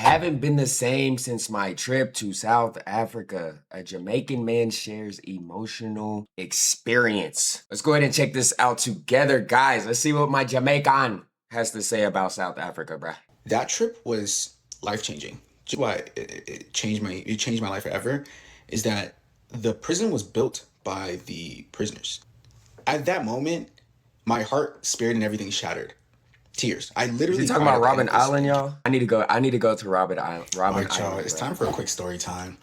Haven't been the same since my trip to South Africa. A Jamaican man shares emotional experience. Let's go ahead and check this out together, guys. Let's see what my Jamaican has to say about South Africa, bruh. That trip was life changing. Why it changed my life forever is that the prison was built by the prisoners. At that moment, my heart, spirit, and everything shattered. Tears. I Is he literally talking cried about at the end Robben of this Island, thing. y'all? I need to go to All Robben right, y'all. Island, It's bruh. time for a quick story time.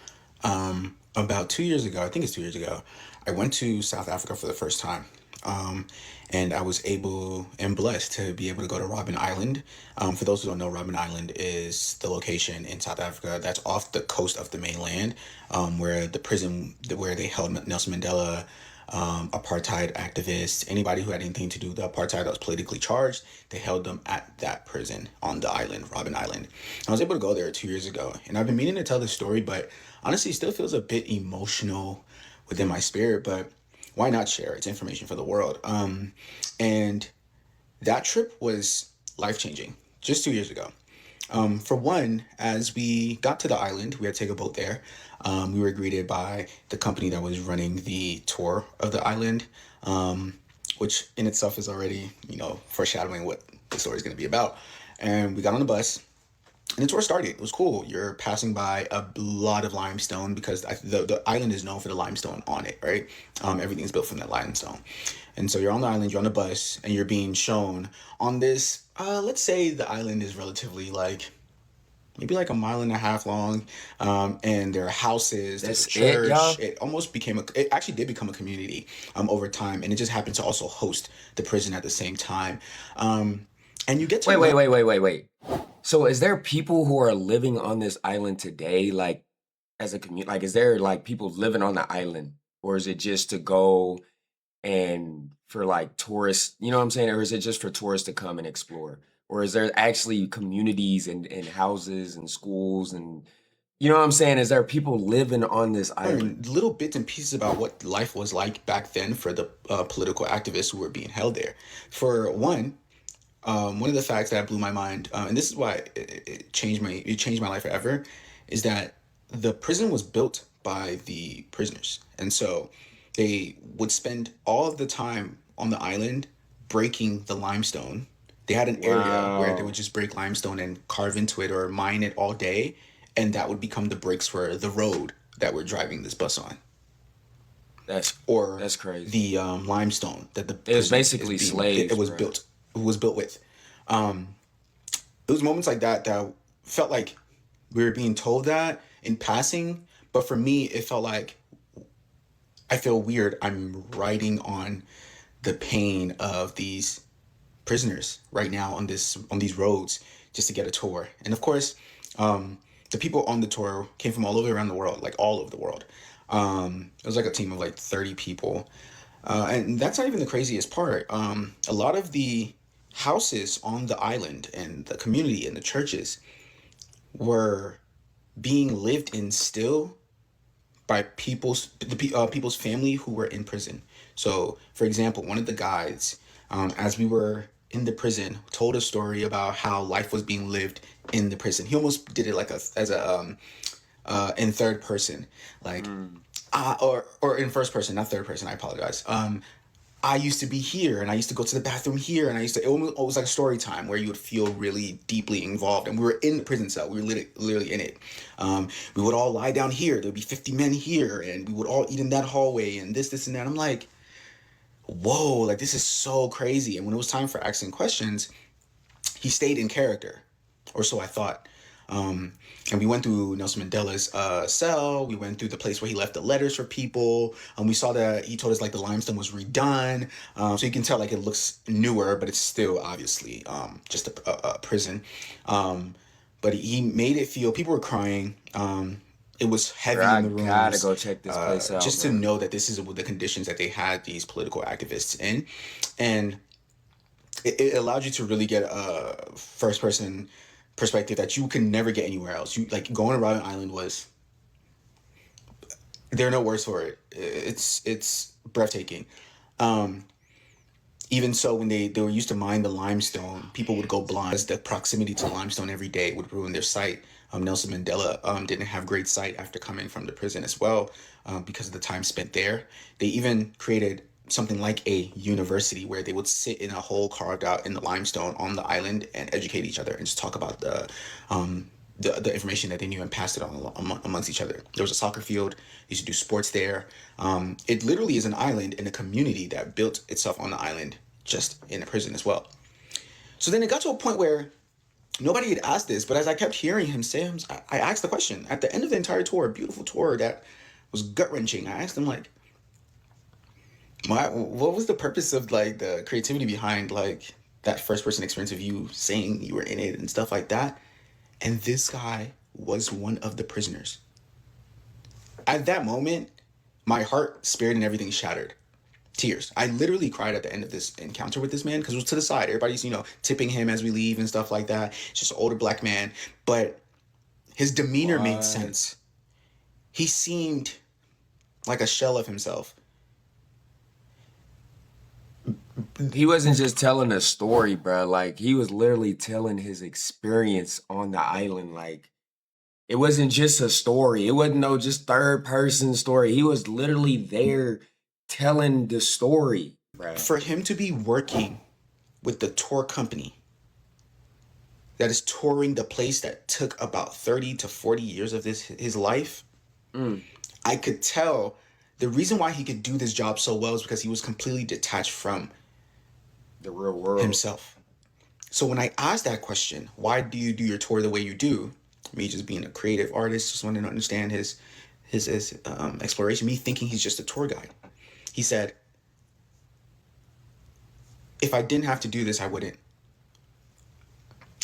About 2 years ago, I think it's 2 years ago, I went to South Africa for the first time. Um, and I was able and blessed to be able to go to Robben Island. For those who don't know, Robben Island is the location in South Africa that's off the coast of the mainland, where the prison where they held Nelson Mandela, apartheid activists, anybody who had anything to do with the apartheid that was politically charged, they held them at that prison on the island, Robben Island. I was able to go there 2 years ago, and I've been meaning to tell this story, but honestly, it still feels a bit emotional within my spirit. But why not share? It's information for the world. And that trip was life changing just 2 years ago. For one, as we got to the island, we had to take a boat there. We were greeted by the company that was running the tour of the island, which in itself is already, foreshadowing what the story is going to be about. And we got on the bus, and the tour started. It was cool. You're passing by a lot of limestone because the island is known for the limestone on it, right? Everything's built from that limestone. And so you're on the island, you're on the bus, and you're being shown on this. Let's say the island is relatively like maybe like a mile and a half long, and there are houses. There's a That's it, church. y'all? It actually did become a community over time, and it just happened to also host the prison at the same time. And you get to Wait, learn. wait, wait, wait, wait, wait. So is there people who are living on this island today, like as a community? Like, is there like people living on the island, or is it just to go and for like tourists? You know what I'm saying? Or is it just for tourists to come and explore? Or is there actually communities and houses and schools and you know what I'm saying? Is there people living on this island? Learn little bits and pieces about what life was like back then for the political activists who were being held there. For one of the facts that blew my mind, and this is why it changed my life forever, is that the prison was built by the prisoners, and so they would spend all of the time on the island breaking the limestone. They had an area where they would Wow. just break limestone and carve into it or mine it all day, and that would become the bricks for the road that we're driving this bus on, That's or that's crazy. the limestone that the It was prison is basically being it slaves, was bro. built it was built with. Um, it was moments like that that felt like we were being told that in passing, but for me, it felt like I feel weird. I'm riding on the pain of these prisoners right now on these roads just to get a tour. And of course, the people on the tour came from all over around the world, like all over the world. It was like a team of like 30 people. And that's not even the craziest part. A lot of the houses on the island and the community and the churches were being lived in still by people's family who were in prison. So, for example, one of the guides, as we were in the prison, told a story about how life was being lived in the prison. He almost did it like in third person, like Mm. or in first person, not third person. I apologize. I used to be here and I used to go to the bathroom here and it was like a story time where you would feel really deeply involved. And we were in the prison cell. We were literally in it. We would all lie down here. There'd be 50 men here and we would all eat in that hallway and this, and that. I'm like, whoa, like this is so crazy. And when it was time for asking questions, he stayed in character, or so I thought. Um, and we went through Nelson Mandela's cell. We went through the place where he left the letters for people. We saw that he told us like the limestone was redone, so you can tell like it looks newer, but it's still obviously just a prison. Um, but he made it feel people were crying. It was Bro, heavy in I the gotta rooms, go check this place out, just to bro. know that this is the conditions that they had these political activists in, and it allowed you to really get a first person perspective that you can never get anywhere else. You like going to Robben Island was there are no words for it. It's breathtaking. Um, Even so, when they were used to mine the limestone, people would go blind as the proximity to limestone every day would ruin their sight. Nelson Mandela didn't have great sight after coming from the prison as well, because of the time spent there. They even created something like a university where they would sit in a hole carved out in the limestone on the island and educate each other and just talk about the information that they knew and passed it on amongst each other. There was a soccer field. They used to do sports there. It literally is an island in a community that built itself on the island, just in a prison as well. So then it got to a point where nobody had asked this, but as I kept hearing him say, I asked the question at the end of the entire tour, a beautiful tour that was gut wrenching. I asked him like, what was the purpose of like the creativity behind like that first person experience of you saying you were in it and stuff like that? And this guy was one of the prisoners. At that moment, my heart, spirit, and everything shattered. Tears. I literally cried at the end of this encounter with this man because it was to the side. Everybody's, tipping him as we leave and stuff like that. It's just an older black man. But his demeanor made What? sense. He seemed like a shell of himself. He wasn't just telling a story, bro. Like he was literally telling his experience on the island. Like it wasn't just a story. It wasn't no just third person story. He was literally there telling the story, bro. For him to be working with the tour company that is touring the place that took about 30 to 40 years of his life, Mm, I could tell the reason why he could do this job so well is because he was completely detached from the real world. himself. So when I asked that question, why do you do your tour the way you do? Me just being a creative artist, just wanting to understand his exploration. Me thinking he's just a tour guide. He said, if I didn't have to do this, I wouldn't.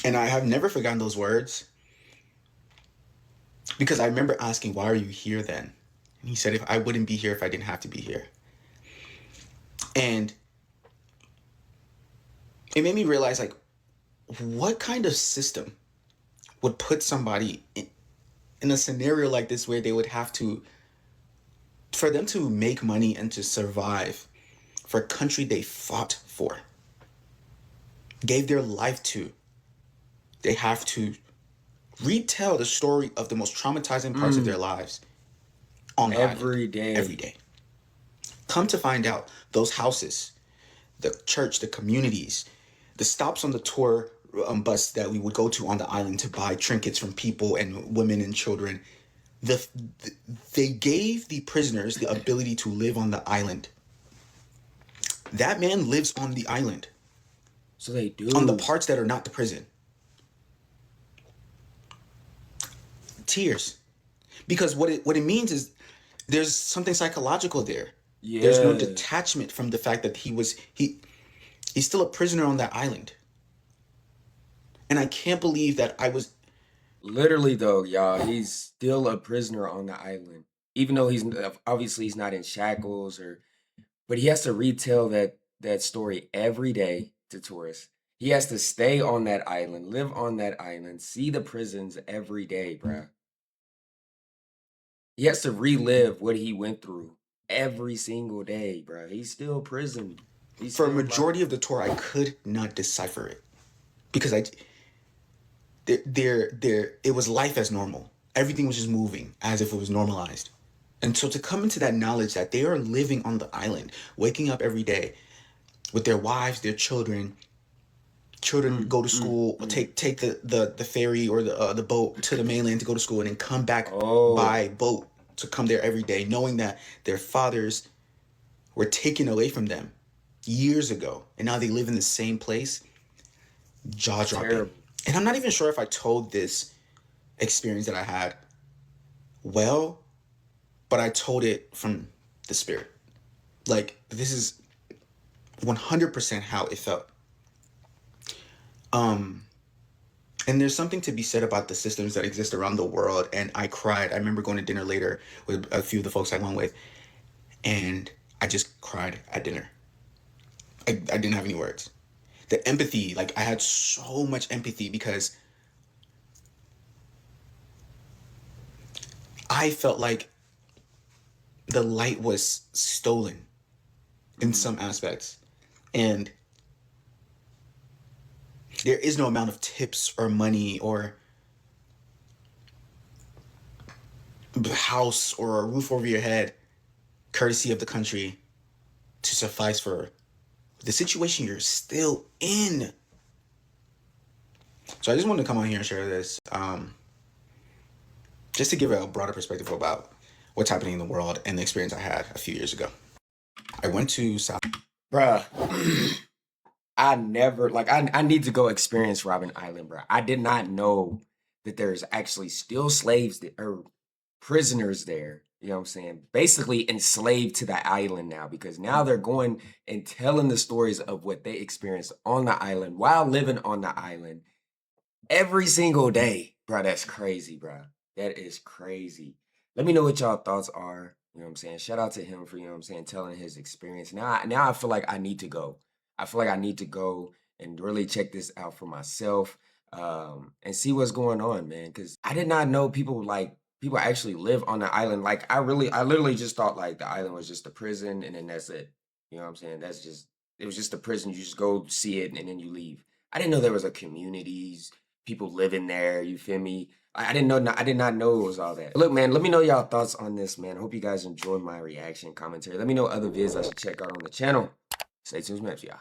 And I have never forgotten those words because I remember asking, why are you here then? And he said, if I wouldn't be here if I didn't have to be here. And it made me realize, like, what kind of system would put somebody in a scenario like this where they would have to, for them to make money and to survive for a country they fought for, gave their life to, they have to retell the story of the most traumatizing parts of their Mm, lives on the island every every day. day. Come to find out, those houses, the church, the communities, the stops on the tour bus that we would go to on the island to buy trinkets from people and women and children, the, they gave the prisoners the ability to live on the island. That man lives on the island, So they on the do. parts that are not the prison. Tears. Because what it means is there's something psychological there. There's no Yeah. detachment from the fact that he's still a prisoner on that island. And I can't believe that I was Literally though, y'all, he's still a prisoner on the island. Even though obviously he's not in shackles or but he has to retell that story every day to tourists. He has to stay on that island, live on that island, see the prisons every day, bruh. He has to relive what he went through every single day, bruh. He's still prison. He's for a still locked. majority of the tour I could not decipher it because I there it was life as normal. Everything was just moving as if it was normalized. And so to come into that knowledge that they are living on the island, waking up every day with their wives, their children Mm, go to mm, school, mm. take the ferry or the boat to the mainland to go to school, and then come back Oh, by boat to come there every day, knowing that their fathers were taken away from them years ago, and now they live in the same place. Jaw it's dropping. terrible. And I'm not even sure if I told this experience that I had well, but I told it from the spirit. Like this is 100% how it felt. Um, And there's something to be said about the systems that exist around the world. And I cried. I remember going to dinner later with a few of the folks I went with, and I just cried at dinner. I didn't have any words. The empathy, like I had so much empathy because I felt like the light was stolen in Mm, some aspects. And there is no amount of tips or money or house or a roof over your head, courtesy of the country, to suffice for the situation you're still in. So I just wanted to come on here and share this, just to give a broader perspective about what's happening in the world and the experience I had a few years ago. I went to South. Bruh. I never like I need to go experience Robben Island, bro. I did not know that there's actually still slaves or prisoners there. You know what I'm saying? Basically enslaved to the island now because now they're going and telling the stories of what they experienced on the island while living on the island every single day. Bro, that's crazy, bro. That is crazy. Let me know what y'all thoughts are. You know what I'm saying? Shout out to him for, you know what I'm saying, telling his experience. Now I feel like I need to go. I feel like I need to go and really check this out for myself, and see what's going on, man. Because I did not know people actually live on the island. Like I literally just thought like the island was just a prison and then that's it. You know what I'm saying? It was just a prison. You just go see it and then you leave. I didn't know there was a communities, people living there. You feel me? I didn't know. I did not know it was all that. Look, man. Let me know y'all thoughts on this, man. I hope you guys enjoyed my reaction commentary. Let me know other vids I should check out on the channel. Stay tuned, maps, y'all.